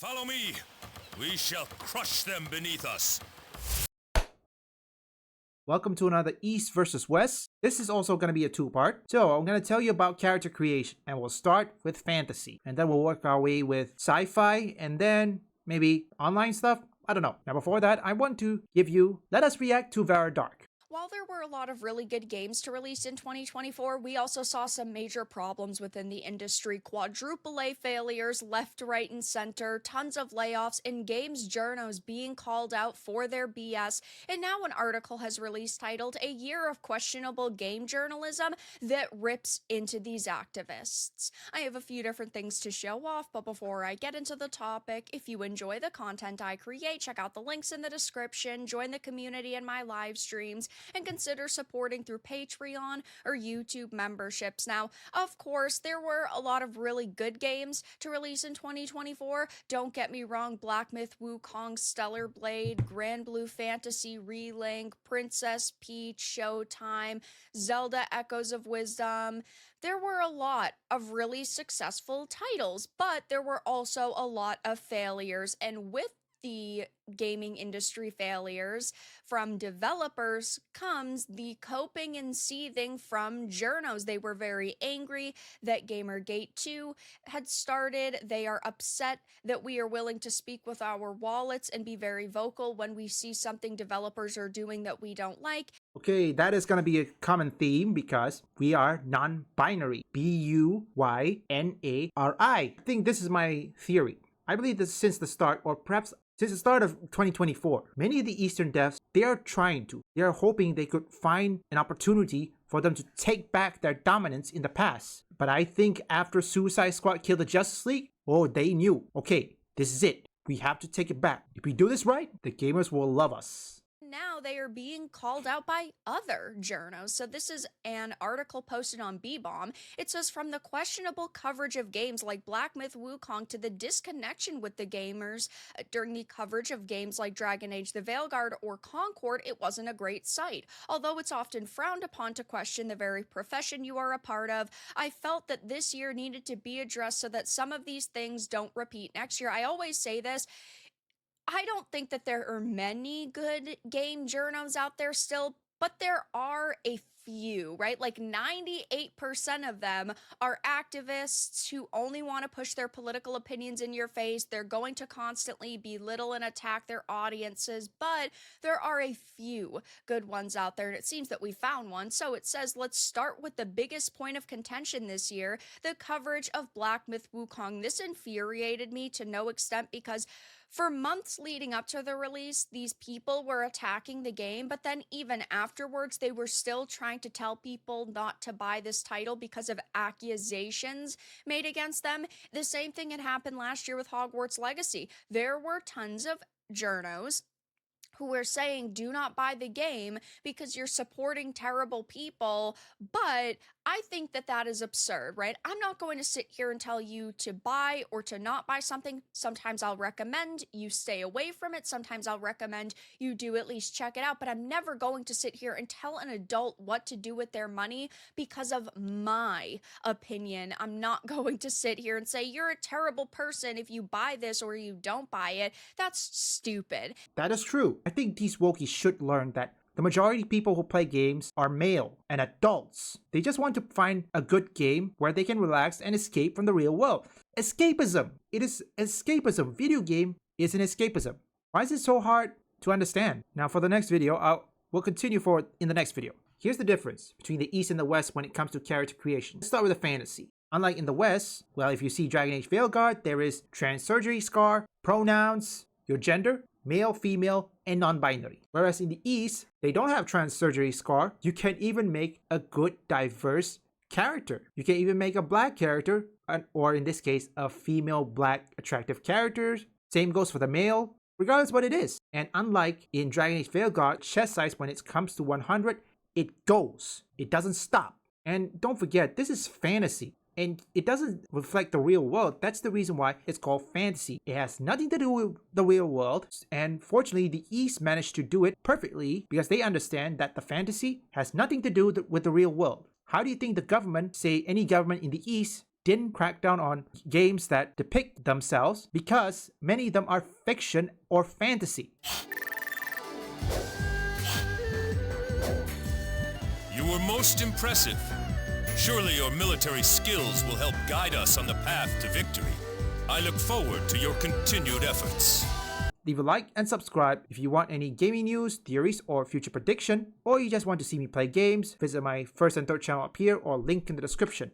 Follow me. We shall crush them beneath us. Welcome to another East versus West. This is also going to be a two-part. So I'm going to tell you about character creation, and we'll start with fantasy, and then we'll work our way with sci-fi, and then maybe online stuff. I don't know. Now before that, I want to let us react to Vera Dark. While there were a lot of really good games to release in 2024, we also saw some major problems within the industry. Quadruple A failures left, right, and center, tons of layoffs, and games journos being called out for their BS. And now an article has released titled "A Year of Questionable Game Journalism" that rips into these activists. I have a few different things to show off, but before I get into the topic, if you enjoy the content I create, check out the links in the description, join the community in my live streams, and consider supporting through Patreon or YouTube memberships. Now, of course, there were a lot of really good games to release in 2024. Don't get me wrong, Black Myth Wukong, Stellar Blade, Grand Blue Fantasy Relink, Princess Peach, Showtime, Zelda Echoes of Wisdom. There were a lot of really successful titles, but there were also a lot of failures, and with the gaming industry failures from developers comes the coping and seething from journos. They were very angry that Gamergate 2 had started. They are upset that we are willing to speak with our wallets and be very vocal when we see something developers are doing that we don't like. Okay, that is going to be a common theme because we are non-binary. B-U-Y-N-A-R-I. I think this is my theory. I believe that since the start, or perhaps since the start of 2024, many of the Eastern devs, they are hoping they could find an opportunity for them to take back their dominance in the past. But I think after Suicide Squad killed the Justice League, they knew, okay, this is it. We have to take it back. If we do this right, the gamers will love us. Now they are being called out by other journos. So this is an article posted on B-Bomb. It says, from the questionable coverage of games like Black Myth Wukong to the disconnection with the gamers during the coverage of games like Dragon Age the Veilguard or Concord, it wasn't a great sight. Although it's often frowned upon to question the very profession you are a part of, I felt that this year needed to be addressed so that some of these things don't repeat next year. I always say this. I don't think that there are many good game journos out there still, but there are a few, right? Like 98% of them are activists who only want to push their political opinions in your face. They're going to constantly belittle and attack their audiences, but there are a few good ones out there, and it seems that we found one. So it says, let's start with the biggest point of contention this year, the coverage of Black Myth Wukong. This infuriated me to no extent because for months leading up to the release, these people were attacking the game, but then even afterwards, they were still trying to tell people not to buy this title because of accusations made against them. The same thing had happened last year with Hogwarts Legacy. There were tons of journos who were saying, do not buy the game because you're supporting terrible people, but I think that that is absurd, right? I'm not going to sit here and tell you to buy or to not buy something. Sometimes I'll recommend you stay away from it. Sometimes I'll recommend you do at least check it out, but I'm never going to sit here and tell an adult what to do with their money because of my opinion. I'm not going to sit here and say, you're a terrible person if you buy this or you don't buy it. That's stupid. That is true. I think these wokies should learn that the majority of people who play games are male and adults. They just want to find a good game where they can relax and escape from the real world. Escapism. It is escapism. Video game is an escapism. Why is it so hard to understand? Now for the next video, we'll continue forward in the next video. Here's the difference between the East and the West when it comes to character creation. Let's start with the fantasy. Unlike in the West, well, if you see Dragon Age Veilguard, there is trans surgery scar, pronouns, your gender, male, female, and non-binary. Whereas in the East, they don't have trans surgery scar. You can even make a good, diverse character. You can even make a black character, or in this case, a female, black, attractive character. Same goes for the male, regardless what it is. And unlike in Dragon Age Veilguard, chest size, when it comes to 100, it goes. It doesn't stop. And don't forget, this is fantasy. And it doesn't reflect the real world. That's the reason why it's called fantasy. It has nothing to do with the real world. And fortunately, the East managed to do it perfectly because they understand that the fantasy has nothing to do with the real world. How do you think the government, say any government in the East, didn't crack down on games that depict themselves because many of them are fiction or fantasy. You were most impressive. Surely your military skills will help guide us on the path to victory. I look forward to your continued efforts. Leave a like and subscribe if you want any gaming news, theories, or future prediction, or you just want to see me play games. Visit my first and third channel up here or link in the description.